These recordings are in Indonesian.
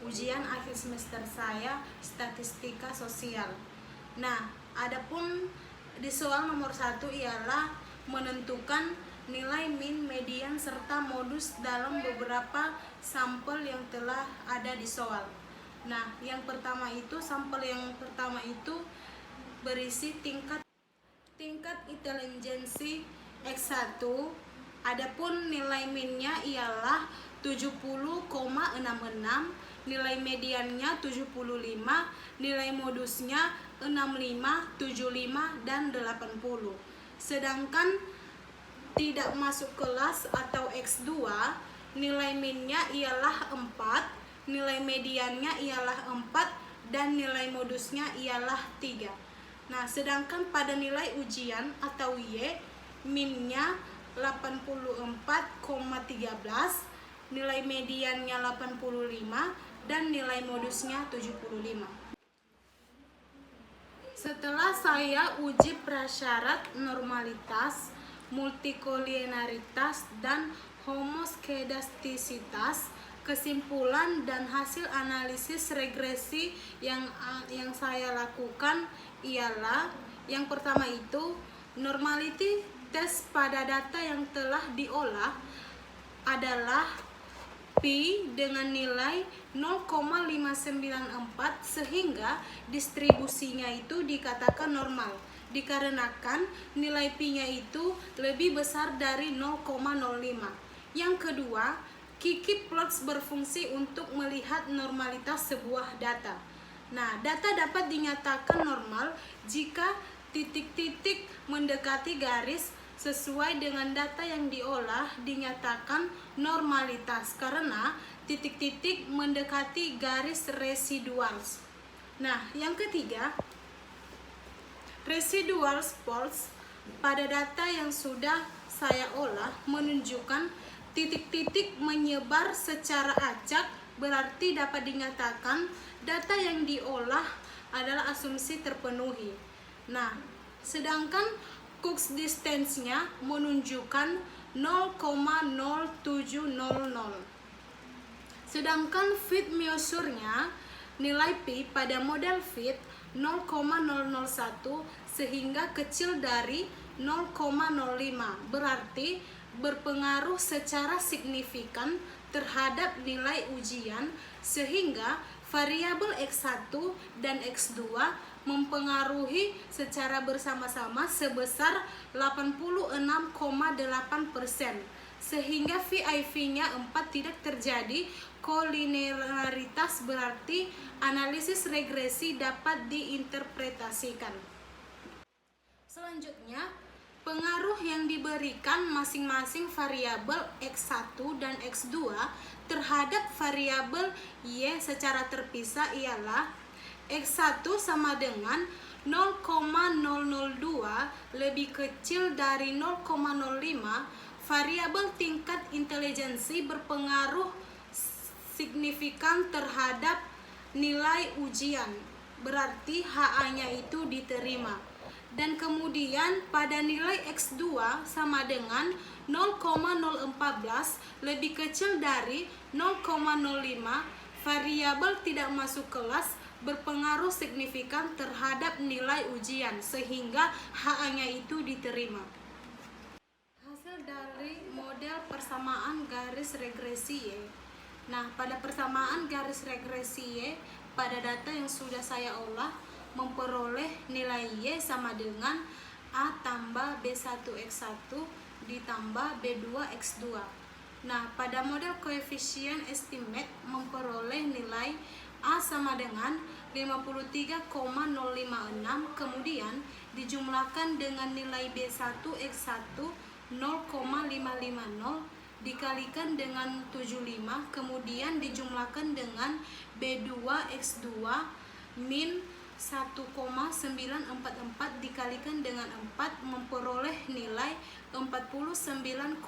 ujian akhir semester saya statistika sosial. Nah, adapun di soal nomor 1 ialah menentukan nilai min, median, serta modus dalam beberapa sampel yang telah ada di soal. Nah, sampel yang pertama itu berisi tingkat intelijensi X1. Adapun nilai minnya ialah 70,66, nilai mediannya 75, nilai modusnya 65, 75, dan 80. Sedangkan tidak masuk kelas atau X2, nilai minnya ialah 4, nilai mediannya ialah 4, dan nilai modusnya ialah 3. Nah, sedangkan pada nilai ujian atau Y, minnya 84,13, nilai mediannya 85, dan nilai modusnya 75. Setelah saya uji prasyarat normalitas, multikolinearitas, dan homoskedastisitas, kesimpulan dan hasil analisis regresi yang saya lakukan ialah yang pertama itu normality test pada data yang telah diolah adalah Pi dengan nilai 0,594 sehingga distribusinya itu dikatakan normal dikarenakan nilai Pi-nya itu lebih besar dari 0,05. Yang kedua, Kiki-plots berfungsi untuk melihat normalitas sebuah data. Nah, data dapat dinyatakan normal jika titik-titik mendekati garis sesuai dengan data yang diolah dinyatakan normalitas karena titik-titik mendekati garis residual. Nah, yang ketiga, residual plots pada data yang sudah saya olah menunjukkan titik-titik menyebar secara acak, berarti dapat dinyatakan data yang diolah adalah asumsi terpenuhi. Nah, sedangkan Cook distance-nya menunjukkan 0,0700. Sedangkan fit measure-nya nilai Pi pada model fit 0,001 sehingga kecil dari 0,05, berarti berpengaruh secara signifikan terhadap nilai ujian sehingga variabel X1 dan X2 mempengaruhi secara bersama-sama sebesar 86,8%, sehingga VIV-nya 4 tidak terjadi kolinearitas, berarti analisis regresi dapat diinterpretasikan. Selanjutnya, pengaruh yang diberikan masing-masing variabel X1 dan X2 terhadap variabel Y secara terpisah ialah X1 sama dengan 0,002 lebih kecil dari 0,05. Variabel tingkat intelijensi berpengaruh signifikan terhadap nilai ujian, berarti HA-nya itu diterima. Dan kemudian pada nilai X2 sama dengan 0,014 lebih kecil dari 0,05, variabel tidak masuk kelas berpengaruh signifikan terhadap nilai ujian sehingga HA-nya itu diterima. Hasil dari model persamaan garis regresi Y. Nah, pada persamaan garis regresi Y pada data yang sudah saya olah memperoleh nilai Y sama dengan A tambah B1X1 ditambah B2X2. Nah, pada model koefisien estimate memperoleh nilai A sama dengan 53,056 kemudian dijumlahkan dengan nilai B1X1 0,550 dikalikan dengan 75 kemudian dijumlahkan dengan B2X2 min 1,944 dikalikan dengan 4 memperoleh nilai 49,405.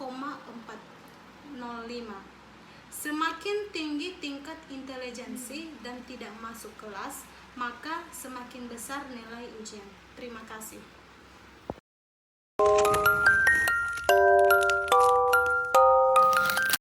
Semakin tinggi tingkat intelijensi dan tidak masuk kelas, maka semakin besar nilai ujian. Terima kasih.